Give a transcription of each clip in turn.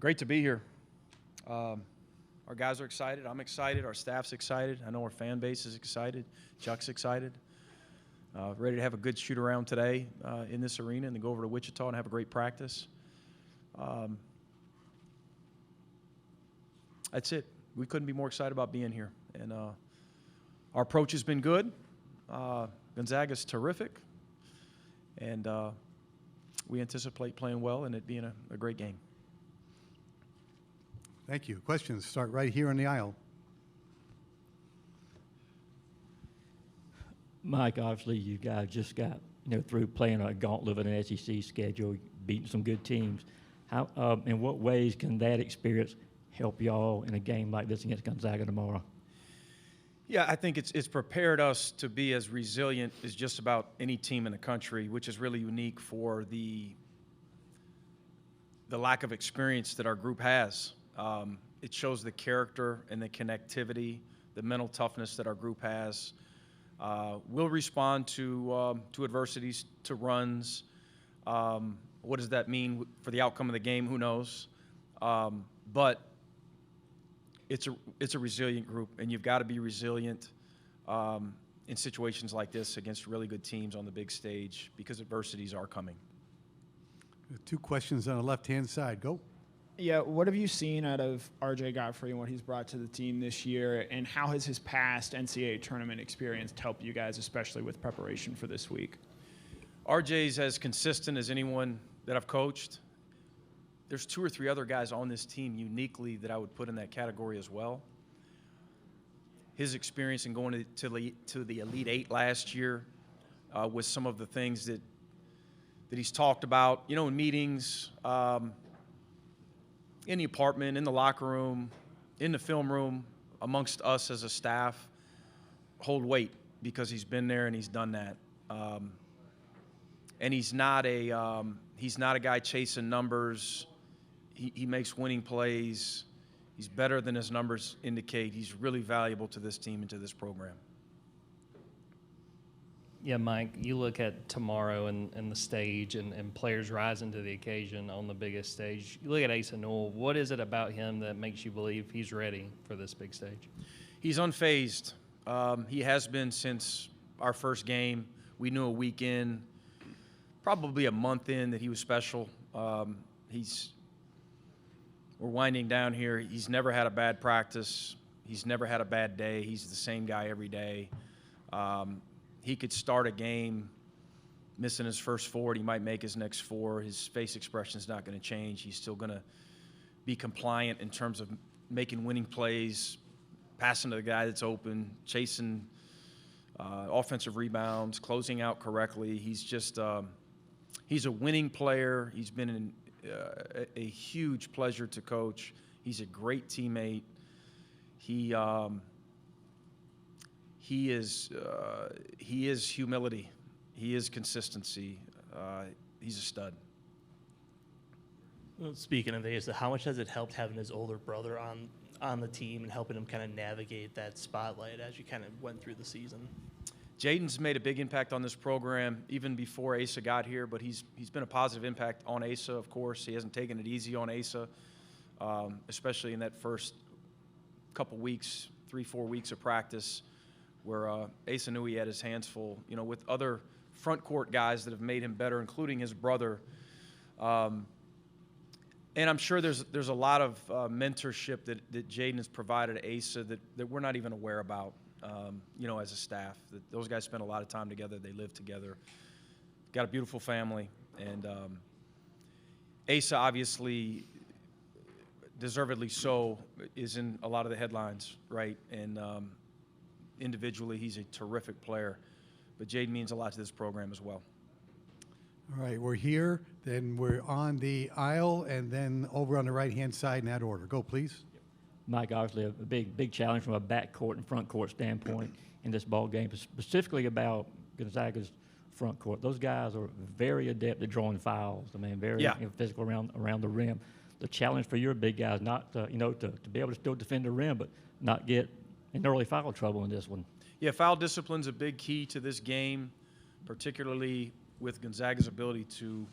Great to be here. Our guys are excited. I'm excited. Our staff's excited. I know our fan base is excited. Chuck's excited. Ready to have a good shoot-around today in this arena and then go over to Wichita and have a great practice. That's it. We couldn't be more excited about being here. And our approach has been good. Gonzaga's terrific. And we anticipate playing well and it being a great game. Thank you. Questions start right here in the aisle. Mike, obviously you guys just got through playing a gauntlet of an SEC schedule, beating some good teams. How, in what ways can that experience help y'all in a game like this against Gonzaga tomorrow? Yeah, I think it's prepared us to be as resilient as just about any team in the country, which is really unique for the lack of experience that our group has. It shows the character and the connectivity, the mental toughness that our group has. We'll respond to adversities, to runs. What does that mean for the outcome of the game? Who knows? But it's a resilient group, and you've got to be resilient in situations like this against really good teams on the big stage because adversities are coming. 2 questions on the left-hand side. Go. Yeah, what have you seen out of R.J. Godfrey and what he's brought to the team this year, and how has his past NCAA tournament experience helped you guys, especially with preparation for this week? R.J.'s as consistent as anyone that I've coached. There's 2 or 3 other guys on this team uniquely that I would put in that category as well. His experience in going to the Elite Eight last year was some of the things that he's talked about, in meetings, in the apartment, in the locker room, in the film room, amongst us as a staff, hold weight because he's been there and he's done that. And he's not a guy chasing numbers. He makes winning plays. He's better than his numbers indicate. He's really valuable to this team and to this program. Yeah, Mike, you look at tomorrow and the stage and players rising to the occasion on the biggest stage. You look at Asa Newell. What is it about him that makes you believe he's ready for this big stage? He's unfazed. He has been since our first game. We knew a week in, probably a month in, that he was special. We're winding down here. He's never had a bad practice. He's never had a bad day. He's the same guy every day. He could start a game missing his first 4. He might make his next 4. His face expression is not going to change. He's still going to be compliant in terms of making winning plays, passing to the guy that's open, chasing offensive rebounds, closing out correctly. He's just he's a winning player. He's been a huge pleasure to coach. He's a great teammate. He is humility. He is consistency. He's a stud. Well, speaking of Asa, how much has it helped having his older brother on the team and helping him kind of navigate that spotlight as you kind of went through the season? Jaden's made a big impact on this program even before Asa got here, but he's been a positive impact on Asa, of course. He hasn't taken it easy on Asa, especially in that first couple weeks, 3-4 weeks of practice, where Asa knew he had his hands full, with other front court guys that have made him better, including his brother. And I'm sure there's a lot of mentorship that Jaden has provided Asa that we're not even aware about, as a staff. That those guys spend a lot of time together. They live together. Got a beautiful family. And Asa, obviously, deservedly so, is in a lot of the headlines, right? And individually, he's a terrific player. But Jaden means a lot to this program as well. All right, we're here, then we're on the aisle, and then over on the right-hand side in that order. Go, please. Mike, obviously a big challenge from a backcourt and front court standpoint in this ball game, specifically about Gonzaga's front court. Those guys are very adept at drawing fouls. I mean, very physical around the rim. The challenge for your big guys, not to be able to still defend the rim, but not get in early foul trouble in this one. Yeah, foul discipline's a big key to this game, particularly with Gonzaga's ability to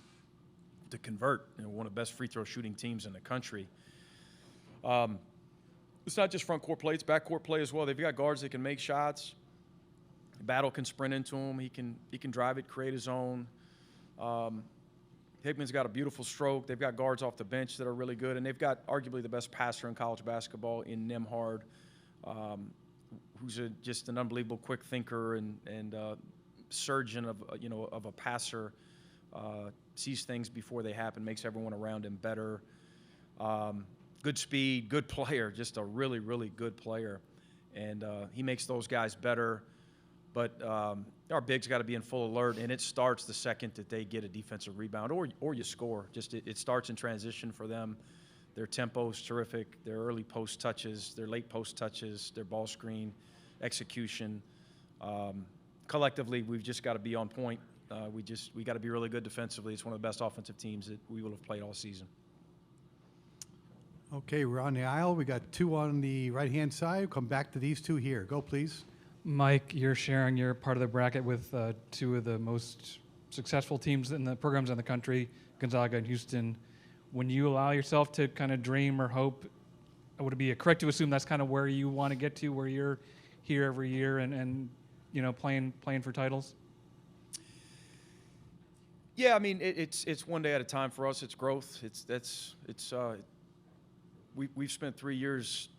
to convert. One of the best free throw shooting teams in the country. It's not just front court play; it's back court play as well. They've got guards that can make shots. Battle can sprint into him. He can drive it, create his own. Hickman's got a beautiful stroke. They've got guards off the bench that are really good, and they've got arguably the best passer in college basketball in Nembhard, who's just an unbelievable quick thinker and surgeon of a passer. Sees things before they happen, makes everyone around him better. Good speed, good player, just a really, really good player, and he makes those guys better. But our bigs got to be in full alert, and it starts the second that they get a defensive rebound or you score. Just it starts in transition for them. Their tempo is terrific. Their early post touches, their late post touches, their ball screen execution. Collectively, we've just got to be on point. We got to be really good defensively. It's one of the best offensive teams that we will have played all season. Okay, we're on the aisle. We got two on the right-hand side. We'll come back to these two here. Go, please. Mike, you're sharing your part of the bracket with two of the most successful teams in the programs in the country, Gonzaga and Houston. When you allow yourself to kind of dream or hope, would it be correct to assume that's kind of where you want to get to, where you're here every year and playing for titles? Yeah, I mean it's one day at a time for us. It's growth. We've spent 3 years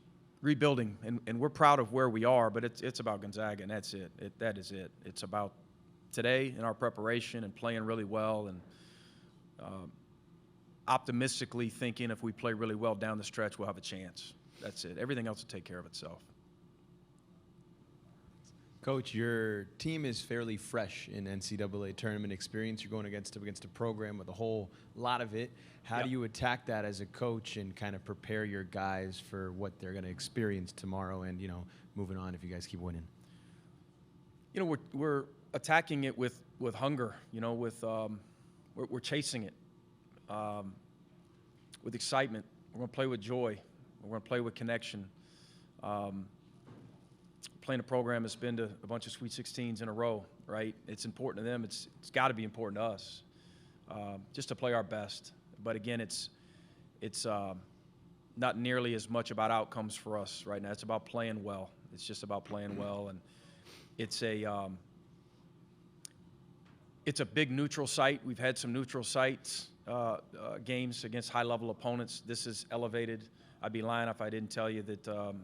rebuilding, and we're proud of where we are, but it's about Gonzaga, and that's it. That is it. It's about today and our preparation and playing really well and optimistically thinking if we play really well down the stretch, we'll have a chance. That's it. Everything else will take care of itself. Coach, your team is fairly fresh in NCAA tournament experience. You're going against a program with a whole lot of it. How do you attack that as a coach and kind of prepare your guys for what they're going to experience tomorrow and, moving on if you guys keep winning? We're attacking it with hunger, we're chasing it with excitement. We're going to play with joy. We're going to play with connection. Playing a program that's been to a bunch of Sweet 16s in a row, right? It's important to them. It's got to be important to us, just to play our best. But again, it's not nearly as much about outcomes for us right now. It's about playing well. It's just about playing well, and it's a big neutral site. We've had some neutral sites games against high-level opponents. This is elevated. I'd be lying if I didn't tell you that.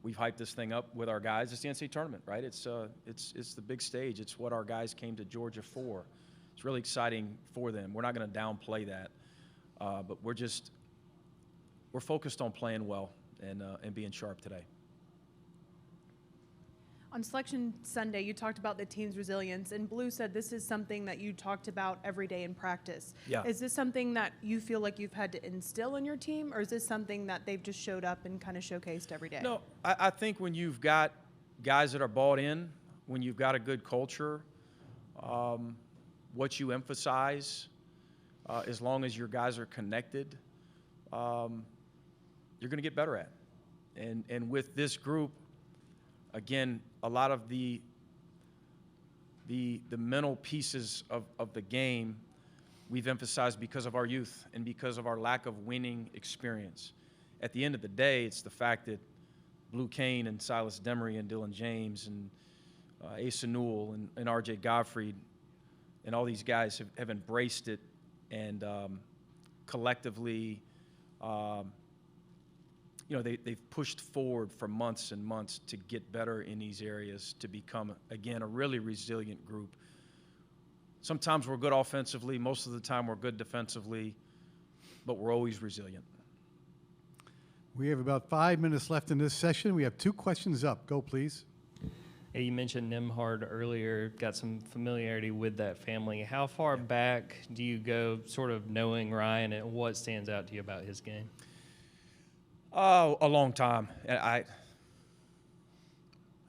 We've hyped this thing up with our guys. It's the NCAA tournament, right? It's the big stage. It's what our guys came to Georgia for. It's really exciting for them. We're not going to downplay that, but we're focused on playing well and being sharp today. On Selection Sunday, you talked about the team's resilience, and Blue said this is something that you talked about every day in practice. Yeah. Is this something that you feel like you've had to instill in your team, or is this something that they've just showed up and kind of showcased every day? No, I think when you've got guys that are bought in, when you've got a good culture, what you emphasize, as long as your guys are connected, you're going to get better at. And with this group, again, a lot of the mental pieces of the game we've emphasized because of our youth and because of our lack of winning experience. At the end of the day, it's the fact that Blue Kane and Silas Demery and Dylan James and Asa Newell and R.J. Godfrey and all these guys have embraced it and collectively they've pushed forward for months and months to get better in these areas, to become, again, a really resilient group. Sometimes we're good offensively. Most of the time we're good defensively, but we're always resilient. We have about 5 minutes left in this session. We have 2 questions up. Go, please. Hey, you mentioned Nembhard earlier, got some familiarity with that family. How far back do you go sort of knowing Ryan, and what stands out to you about his game? Oh, a long time. I'd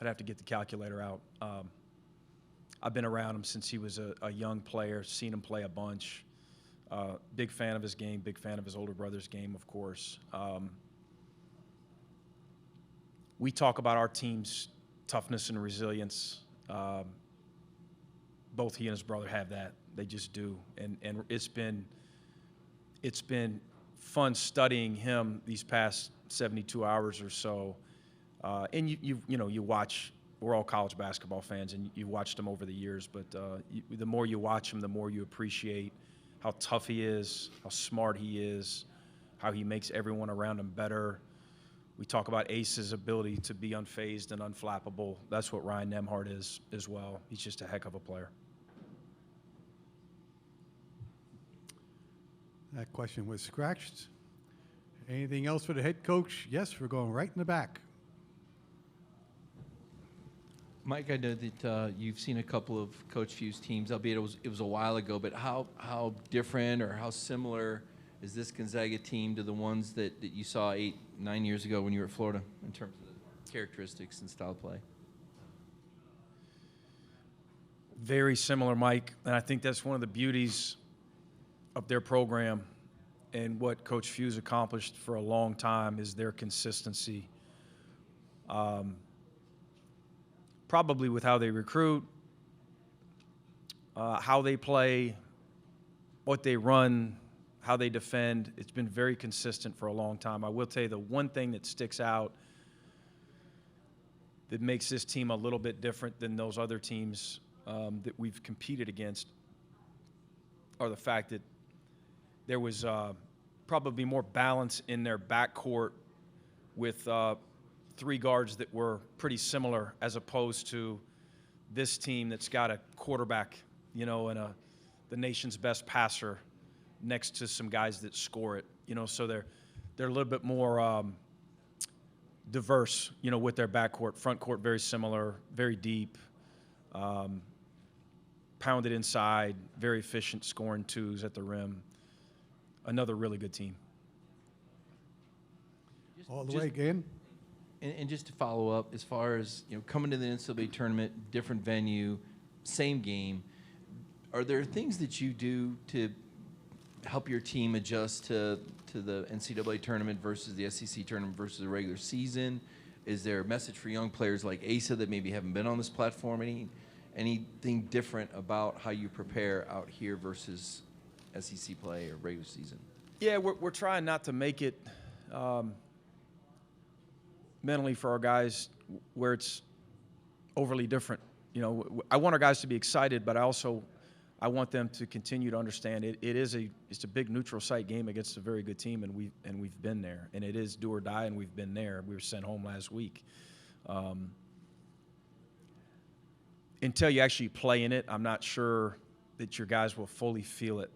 have to get the calculator out. I've been around him since he was a young player, seen him play a bunch. Big fan of his game, big fan of his older brother's game, of course. We talk about our team's toughness and resilience. Both he and his brother have that. They just do. And it's been it's been fun studying him these past 72 hours or so. And you watch. We're all college basketball fans, and you've watched him over the years. But the more you watch him, the more you appreciate how tough he is, how smart he is, how he makes everyone around him better. We talk about Ace's ability to be unfazed and unflappable. That's what Ryan Nembhard is as well. He's just a heck of a player. That question was scratched. Anything else for the head coach? Yes, we're going right in the back. Mike, I know that you've seen a couple of Coach Few's teams, albeit it was a while ago, but how different or how similar is this Gonzaga team to the ones that you saw 8-9 years ago when you were at Florida in terms of the characteristics and style of play? Very similar, Mike, and I think that's one of the beauties of their program and what Coach Few's accomplished for a long time is their consistency. Probably with how they recruit, how they play, what they run, how they defend. It's been very consistent for a long time. I will tell you the one thing that sticks out that makes this team a little bit different than those other teams that we've competed against are the fact that there was probably more balance in their backcourt with three guards that were pretty similar as opposed to this team that's got a quarterback, and the nation's best passer next to some guys that score it, so they're a little bit more diverse, with their backcourt. Front court very similar, very deep, pounded inside, very efficient scoring twos at the rim. Another really good team. All the way again. And just to follow up, as far as coming to the NCAA tournament, different venue, same game, are there things that you do to help your team adjust to the NCAA tournament versus the SEC tournament versus the regular season? Is there a message for young players like Asa that maybe haven't been on this platform? Anything different about how you prepare out here versus SEC play or regular season? Yeah, we're trying not to make it mentally for our guys where it's overly different. I want our guys to be excited, but I want them to continue to understand it's a big neutral site game against a very good team, and we've been there, and it is do or die, and we've been there. We were sent home last week. Until you actually play in it, I'm not sure that your guys will fully feel it,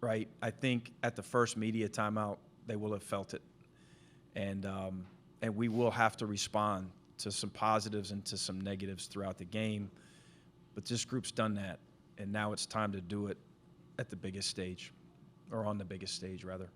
right? I think at the first media timeout, they will have felt it, and we will have to respond to some positives and to some negatives throughout the game. But this group's done that, and now it's time to do it at the biggest stage, or on the biggest stage, rather.